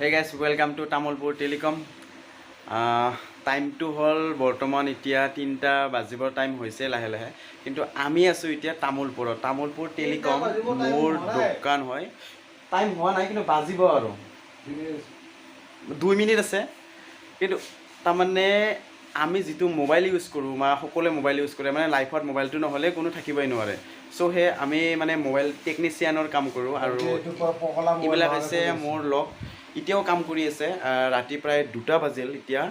Hey guys, welcome to Tamulpur Telecom. Time to hol বৰ্তমান এতিয়া 3টা বাজিবৰ টাইম হৈছে লাহে লাহে কিন্তু আমি আছো এতিয়া তামুলপুৰ টেলিকম মোৰ দোকান হয় টাইম হোৱা নাই কিন্তু বাজিব আৰু 2 মিনিট আছে কিন্তু তাৰমানে আমি যেটো মোবাইল ইউজ কৰো মা সকলে মোবাইল ইউজ কৰে মানে লাইফত মোবাইলটো নহলে কোনো থাকিবই নোৱাৰে সো হে আমি মানে মোবাইল টেকনিচিয়ানৰ কাম কৰো আৰু ইবিলাক আছে মোৰ লগ এতিয়াও কাম কৰি আছে ৰাতি প্ৰায় 2টা বাজিল এতিয়া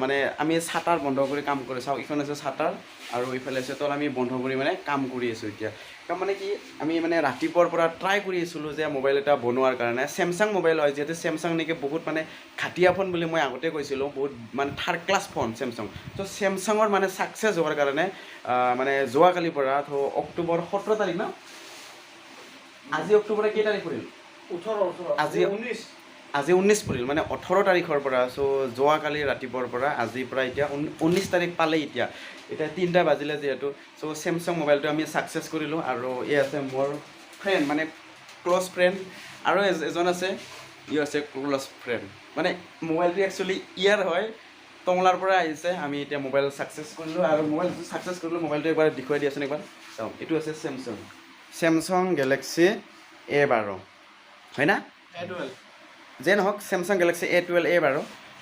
মানে আমি ছাটাৰ বন্ধ কৰি কাম কৰি চাও ইখন আছে ছাটাৰ আৰু ইফালে আছে তল আমি বন্ধ কৰি মানে কাম কৰি আছো এতিয়া কাম মানে কি আমি মানে ৰাতিপুৱাৰ পৰা ট্ৰাই কৰি আছিলো যে মোবাইল এটা বনোৱাৰ কাৰণে স্যামসাং মোবাইল হয় যেতে স্যামসাং নেকি বহুত মানে ঘাটিয়া ফোন বুলি মই আগতে কৈছিলো বহুত মানে থাৰ্ড ক্লাছ ফোন স্যামসাং তো স্যামসাংৰ মানে সাকসেস হোৱাৰ কাৰণে মানে যোৱা কালি পৰা তো অক্টোবৰ 17 তাৰিখ না আজি অক্টোবৰ কি তাৰিখ পৰিল 18 আজি 19 পৰিল মানে 18 তাৰিখৰ পৰা সো যোৱা কালি ৰাতিপুৱাৰ পৰা আজি পৰা এতিয়া 19 তাৰিখ পালে এতিয়া 3টা বাজিলে যেহেতু সো স্যামসাং মোবাইলটো আমি সাকসেস কৰিলো আৰু এই আছে মোৰ ফ্ৰেন্ড মানে ক্লোজ ফ্ৰেন্ড আৰু এজন আছে ই আছে ক্লোজ ফ্ৰেন্ড মানে মোবাইলটো একচুয়ালি ইয়াৰ হয় টংলাৰ পৰা আহিছে আমি এতিয়া মোবাইল সাকসেস কৰিলো আৰু মোবাইল সাকসেস কৰিলো মোবাইলটো একবাৰ দেখুৱাই দিয়াছোন একবাৰ চাও এটো আছে স্যামসাং গ্যালাক্সি A12 হয় না A12 যেন হক স্যামসাং গ্যালাক্সি A12 A12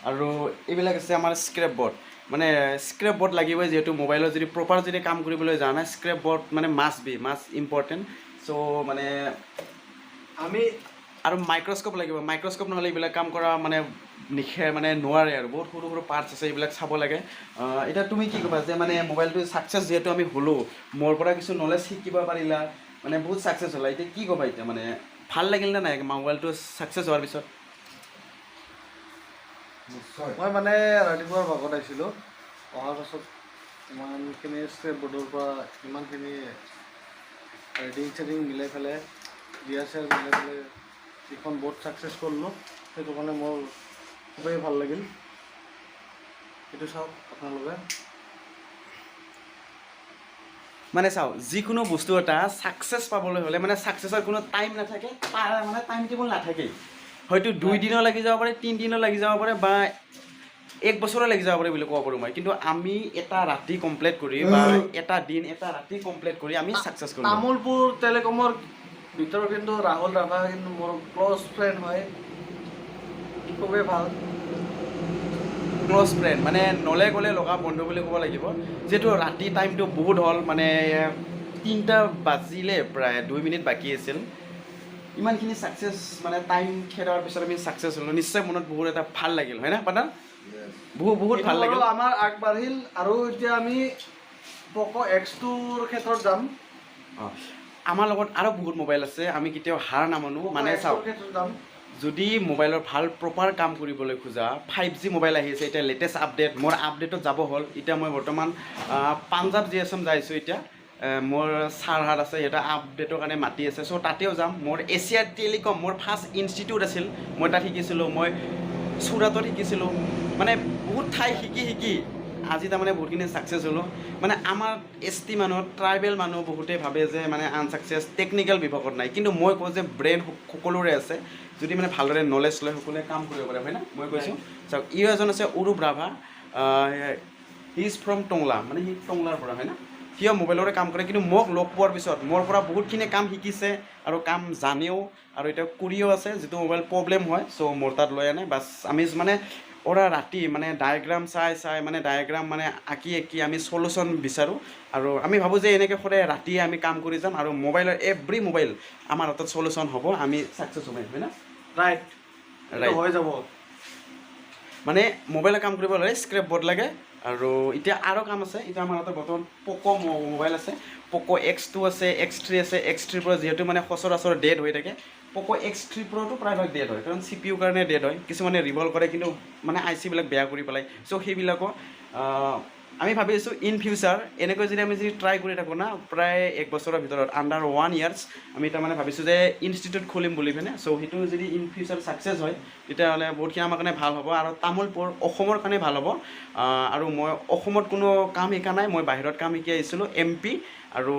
আৰু এইবিলাক আছে আমাৰ স্ক্ৰেপ বোৰ্ড মানে স্ক্ৰেপ বোৰ্ড লাগিবই যেহেতু মোবাইলৰ যদি প্ৰপাৰ যদি কাম কৰিবলৈ জানা স্ক্ৰেপ বোৰ্ড মানে মাছ ইম্পৰ্টেন্ট সো মানে আমি আৰু মাইক্ৰোস্কোপ লাগিব মাইক্ৰোস্কোপ নহলে এইবিলাক কাম কৰা মানে নিখে মানে নোৱাৰে আৰু বহুত সৰু সৰু পাৰ্টস আছে এইবিলাক চাব লাগে এটা তুমি কি কবা যে মানে মোবাইলটো সাকসেস যেহেতু আমি হলো মোৰ পৰা কিছু নলেজ শিকিব পাৰিলা মানে বহুত সাকসেস হলা এটা কি কবা এটা মানে ভাল লাগিল না নাই মোবাইলটো সাকসেস হোৱাৰ পিছত মই মানে ৰাতিপুৱাৰ ভাগত আহিছিলো অহাৰ পাছত ইমানখিনি স্ক্ৰেপ বোৰ্ডৰ পৰা ইমানখিনি ৰেডিং মিলাই পেলাই ডিএছএল মিলাই পেলাই এখন বোৰ্ড সাকসেস কৰিলোঁ সেইটো কাৰণে মোৰ খুবেই ভাল লাগিল এইটো চাওক আপোনালোকে মানে চাও যিকোনো বস্তু এটা সাকসেস পাবলৈ হলে মানে সাকসেসৰ কোনো টাইম নাথাকে তাৰ মানে টাইম টেবল নাথাকে হয়তো 2 দিনৰ লাগি যাব পাৰে 3 দিনৰ লাগি যাব পাৰে বা 1 বছৰৰ লাগি যাব পাৰে বুলি ক'ব পাৰো মই কিন্তু আমি এটা ৰাতি কমপ্লিট কৰি বা এটা দিন এটা ৰাতি কমপ্লিট কৰি আমি সাকসেস কৰিলো তামুলপুৰ টেলিকমৰ ভিতৰত কিন্তু rahulrabha কিন্তু মোৰ ক্লোজ ফ্ৰেন্ড হয় খুবেই ভাল ক্লোজ ফ্ৰেন্ড মানে নলে গলে লগা বন্ধু বুলি ক'ব লাগিব যেটো ৰাতি টাইমটো বহুত হল মানে 3টা বাজিলে প্ৰায় 2 মিনিট বাকি আছিল ইমানখিনি সাকসেস মানে টাইম খেৰাৰ পিছত আমি সাকসেস হলো নিশ্চয় মনত বহুত এটা ভাল লাগিল হয় না পানা বহুত ভাল লাগিল আমাৰ আগবাঢ়িল আৰু এতিয়া আমি পোকো X2 ৰ ক্ষেত্ৰত যাম আমাৰ লগত আৰু বহুত মোবাইল আছে আমি কেতিয়াও হাৰ নামানো মানে চাও যদি মোবাইলৰ ভাল প্ৰপাৰ কাম কৰিবলৈ খোজা 5G মোবাইল আহিছে এটা লেটেষ্ট আপডেট মোৰ আপডেটত যাব হল এটা মই বৰ্তমান পাঞ্জাব জিএছএম যাইছো এতিয়া মোৰ সাৰহাত আছে এটা আপডেটৰ কাৰণে মাতি আছে সো তাতেও যাম মোৰ asiatelecom মোৰ ফাৰ্স্ট ইনষ্টিটিউট আছিল মই তাত শিকিছিলো মই সুৰাতত শিকিছিলো মানে বহুত ঠাই শিকি আজি তাৰ মানে বহুতখিনি সাকসেস হলো মানে আমাৰ এসটি মানুহ ট্ৰাইবেল মানুহ বহুতে ভাবে যে মানে আনসাকসেস টেকনিক্যাল বিভাগত নাই কিন্তু মই কওঁ যে ব্ৰেইন সকলোৰে আছে যদি মানে ভালদৰে নলেজ লৈ সকলোৱে কাম কৰিব পাৰে হয় না মই কৈছো চাওক ই এজন আছে rahulrabha he is from Tangla মানে হি টংলাৰ পৰা হয় না হিও মোবাইলৰে কাম কৰে কিন্তু মোক লগ পোৱাৰ পিছত মোৰ পৰা বহুতখিনি কাম শিকিছে আৰু কাম জানেও আৰু এটা কৰিও আছে যেটো মোবাইল প্ৰবলেম হয় সো মোৰ তাত লৈ আনে বাস আমি মানে ওৰা ৰাতি মানে ডায়াগ্ৰাম চাই মানে ডায়াগ্ৰাম মানে আঁকি আমি সলিউশন বিচাৰো আৰু আমি ভাবো যে এনেকৈ খৰে ৰাতি আমি কাম কৰি যাম আৰু মোবাইলৰ এভৰি মোবাইল আমাৰ হাতত সলিউশন হ'ব আমি সাকসেস হ'ম হয় না ৰাইট হৈ যাব মানে মোবাইলৰ কাম কৰিব লাগে স্ক্ৰেপ বোৰ্ড লাগে আৰু এতিয়া আৰু কাম আছে এটা আমাৰ হাতত বৰ্তমান পোকো মোবাইল আছে পোকো X2 আছে X3 আছে X3 Pro যেহেতু মানে সচৰাচৰ ডেড হৈ থাকে পোকো X3 Pro টো প্ৰায়ভাগ ডেড হয় কাৰণ CPU কাৰণে ডেড হয় কিছুমানে ৰিভল কৰে কিন্তু মানে IC বিলাক বেয়া কৰি পেলাই সো সেইবিলাকো আমি ভাবি আছো ইন ফিউচাৰ এনেকৈ যদি আমি যদি ট্ৰাই কৰি থাকো না প্ৰায় 1 বছৰৰ ভিতৰত আন্ডাৰ 1 ইয়াৰ্স আমি তাৰ মানে ভাবিছো যে ইনষ্টিটিউট খুলিম বুলি মানে সো হেতু যদি ইন ফিউচাৰ সাকসেস হয় তেতিয়া হলে বহুতখিনি আমাৰ কাৰণে ভাল হ'ব আৰু তামুলপুৰ অসমৰ কাৰণে ভাল হ'ব আৰু মই অসমত কোনো কাম শিকা নাই মই বাহিৰত কাম শিকি আহিছিলো MP আৰু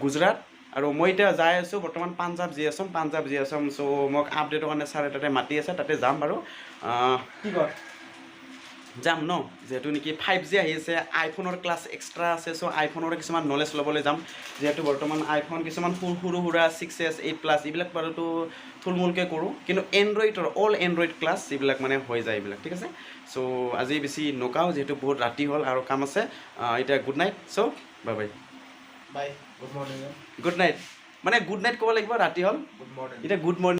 গুজৰাট আৰু মই এতিয়া যাই আছোঁ বৰ্তমান পাঞ্জাৱ জি আছাম চ' মোক আপডেটৰ কাৰণে ছাৰে তাতে মাতি আছে তাতে যাম বাৰু কি কয় যাম ন যিহেতু নেকি 5G আহি আছে আইফোনৰ ক্লাছ এক্সট্ৰা আছে চ' আইফোনৰ কিছুমান নলেজ ল'বলৈ যাম যিহেতু বৰ্তমান আইফোন কিছুমান সৰু সুৰা 6S 8+ এইবিলাক বাৰুতো থুলমূলকৈ কৰোঁ কিন্তু এণ্ড্ৰইডৰ অল এণ্ড্ৰইড ক্লাছ এইবিলাক মানে হৈ যায় এইবিলাক ঠিক আছে চ' আজি বেছি নকাওঁ যিহেতু বহুত ৰাতি হ'ল আৰু কাম আছে এতিয়া good night so' bye bye bye good morning good night মানে গুড নাইট ক'ব লাগিব ৰাতি হ'ল গুড মৰ্ণিং এতিয়া গুড মৰ্ণিং